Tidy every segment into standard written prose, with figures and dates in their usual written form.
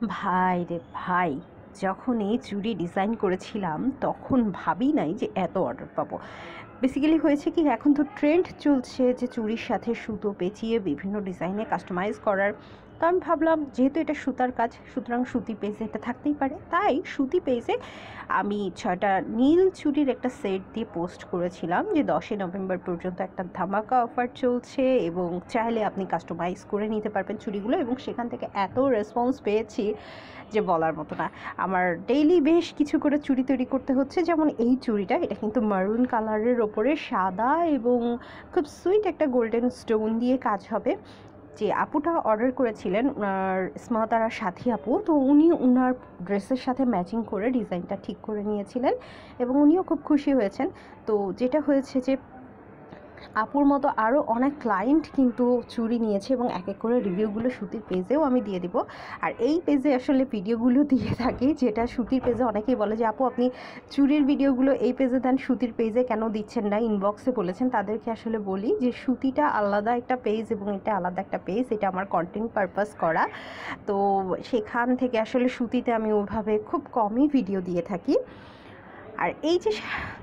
ভাই রে ভাই, যখন এই চুড়ি ডিজাইন করেছিলাম তখন ভাবি নাই যে এত অর্ডার পাবো। বেসিক্যালি হয়েছে কি, এখন তো ট্রেন্ড চলছে যে চুড়ির সাথে সুতো পেঁচিয়ে বিভিন্ন ডিজাইনে কাস্টমাইজ করার। তো আমি ভাবলাম যেহেতু এটা সুতার কাজ, সুতরাং সুতি পেজে এটা থাকতেই পারে। তাই সুতি পেজে আমি 6টা নীল চুড়ির একটা সেট দিয়ে পোস্ট করেছিলাম যে 10ই নভেম্বর পর্যন্ত একটা ধামাকা অফার চলছে এবং চাইলে আপনি কাস্টমাইজ করে নিতে পারবেন চুড়িগুলো। এবং সেখান থেকে এত রেসপন্স পেয়েছি যে বলার মতো না। আমার ডেইলি বেশ কিছু করে চুড়ি তৈরি করতে হচ্ছে। যেমন এই চুড়িটা, এটা কিন্তু মারুন কালারের ওপরে সাদা এবং খুব সুইট একটা গোল্ডেন স্টোন দিয়ে কাজ হবে। যে আপুটা অর্ডার করেছিলেন, ওনার স্মতারা সাথী আপু, তো উনি ওনার ড্রেসের সাথে ম্যাচিং করে ডিজাইনটা ঠিক করে নিয়েছিলেন এবং উনিও খুব খুশি হয়েছেন। তো যেটা হয়েছে যে আপুর মতো আরও অনেক ক্লায়েন্ট কিন্তু চুড়ি নিয়েছে এবং এক এক করে রিভিউগুলো সুতির পেজেও আমি দিয়ে দিব। আর এই পেজে আসলে ভিডিওগুলো দিয়ে থাকি, যেটা সুতির পেজে অনেকেই বলে যে আপু আপনি চুড়ির ভিডিওগুলো এই পেজে দেন, সুতির পেজে কেন দিচ্ছেন না, ইনবক্সে বলেছেন। তাদেরকে আসলে বলি যে সুতিটা আলাদা একটা পেজ এবং এটা আলাদা একটা পেজ, এটা আমার কন্টেন্ট পারপাস করা। তো সেখান থেকে আসলে সুতিতে আমি ওইভাবে খুব কমই ভিডিও দিয়ে থাকি। আর এই যে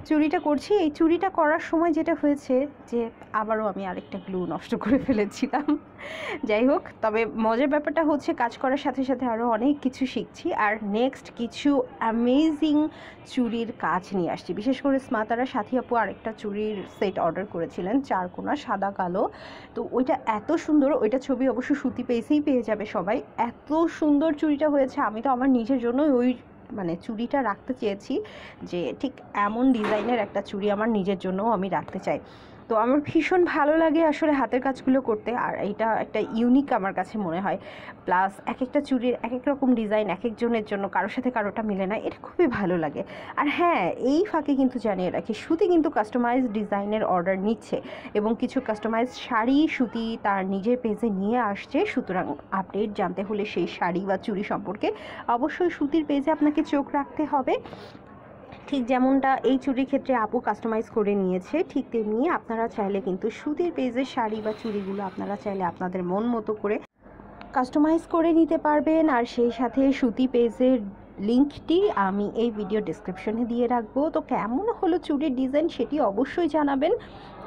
চুড়িটা করছি, এই চুড়িটা করার সময় যেটা হয়েছে যে আবারও আমি আরেকটা গ্লু নষ্ট করে ফেলেছিলাম। যাই হোক, তবে মজার ব্যাপারটা হচ্ছে কাজ করার সাথে সাথে আরও অনেক কিছু শিখছি আর নেক্সট কিছু অ্যামেজিং চুড়ির কাজ নিয়ে আসছি। বিশেষ করে স্মাতারা সাথী আপু আরেকটা চুড়ির সেট অর্ডার করেছিলেন, 4 কোনা সাদা কালো। তো ওইটা এত সুন্দর, ওইটা ছবি অবশ্য সুতি পেজেই পেয়ে যাবে সবাই। এত সুন্দর চুড়িটা হয়েছে, আমি তো আমার নিজের জন্য ওই চুড়িটা রাখতে চেয়েছি যে ঠিক এমন ডিজাইনের একটা চুড়ি আমার নিজের জন্যও আমি রাখতে চাই। তো আমার ভীষণ ভালো লাগে আসলে হাতের কাজগুলো করতে, আর এইটা একটা ইউনিক আমার কাছে মনে হয়। প্লাস এক একটা চুড়ির এক এক রকম ডিজাইন, এক একজনের জন্য, কারোর সাথে কারোটা মিলে না, এটা খুবই ভালো লাগে। আর হ্যাঁ, এই ফাঁকে কিন্তু জানিয়ে রাখি, সুতি কিন্তু কাস্টমাইজ ডিজাইনের অর্ডার নিচ্ছে এবং কিছু কাস্টমাইজ শাড়ি সুতি তার নিজের পেজে নিয়ে আসছে। সুতরাং আপডেট জানতে হলে সেই শাড়ি বা চুড়ি সম্পর্কে অবশ্যই সুতির পেজে আপনাকে চোখ রাখতে হবে। ঠিক যেমনটা এই চুড়ির ক্ষেত্রে আপু কাস্টমাইজ করে নিয়েছে, ঠিক তেমনি আপনারা চাইলে কিন্তু সুতির পেজের শাড়ি বা চুড়িগুলো আপনারা চাইলে আপনাদের মন মতো করে কাস্টমাইজ করে নিতে পারবেন। আর সেই সাথে সুতি পেজের লিঙ্কটি আমি এই ভিডিও ডেসক্রিপশনে দিয়ে রাখবো। তো কেমন হলো চুড়ির ডিজাইন সেটি অবশ্যই জানাবেন।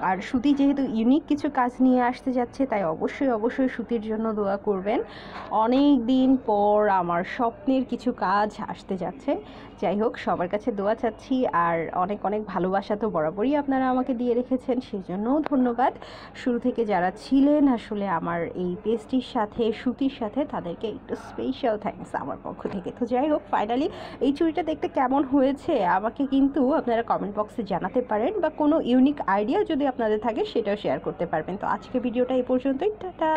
আর সুতি যেহেতু ইউনিক কিছু কাজ নিয়ে আসতে যাচ্ছে, তাই অবশ্যই সুতির জন্য দোয়া করবেন। অনেক দিন পর আমার স্বপ্নের কিছু কাজ আসতে যাচ্ছে। যাই হোক, সবার কাছে দোয়া চাচ্ছি আর অনেক অনেক ভালোবাসা তো বরাবরই আপনারা আমাকে দিয়ে রেখেছেন, সেজন্যও ধন্যবাদ। শুরু থেকে যারা ছিলেন আসলে আমার এই পেজটির সাথে, সুতির সাথে, তাদেরকে একটু স্পেশাল থ্যাঙ্কস আমার পক্ষ থেকে। তো যাই হোক, ফাইনালি এই চুড়িটা দেখতে কেমন হয়েছে আমাকে কিন্তু আপনারা কমেন্ট বক্সে জানাতে পারেন, বা কোনো ইউনিক আইডিয়া যদি আপনাদের থাকে সেটাও শেয়ার করতে পারবেন। তো আজকে ভিডিওটা এই পর্যন্তই, টাটা।